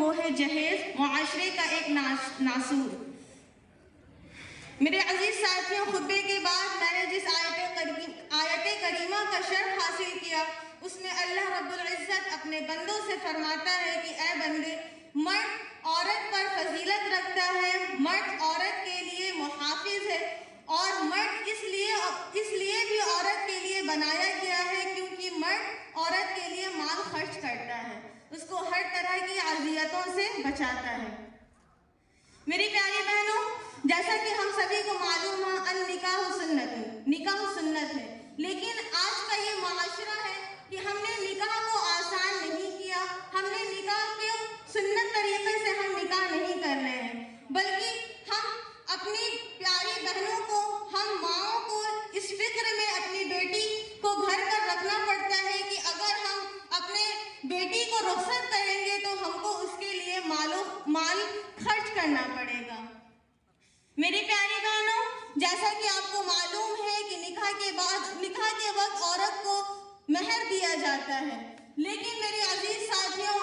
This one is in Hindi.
वो है जहेज, मुआशरे का एक नासूर। मेरे अजीज साथियों, खुतबे के बाद मैंने जिस आयत करीमा का शर्ह हासिल किया, उसमें अल्लाह रब्बुल इज़्ज़त अपने बंदों से फरमाता है कि ए बंदे, मर्द औरत पर फजीलत रखता है, मर्द औरत के लिए मुहाफिज है, और मर्द इसलिए भी औरत के लिए बनाया गया है क्योंकि मर्द औरत के लिए माल खर्च करता है, उसको हर तरह की अज़ियतों से बचाता है। मेरी प्यारी बहनों, जैसा कि हम सभी को मालूम है, अन निकाह सुन्नत है, लेकिन आज का ये माशरा है कि हमने निकाह को आसान नहीं किया। हमने निकाह को सुन्नत तरीके से हम निकाह नहीं कर रहे हैं, बल्कि हम अपनी प्यारी बहनों को, हम माओं को इस फिक्र में अपनी बेटी को घर पर रखना पड़ता है कि अगर हम अपने बेटी को रुखसत करेंगे तो हमको उसके लिए माल खर्च करना पड़ेगा। मेरी प्यारी बहनों, जैसा कि आपको मालूम है कि निकाह के वक्त औरत को महर दिया जाता है, लेकिन मेरे अजीज साथियों,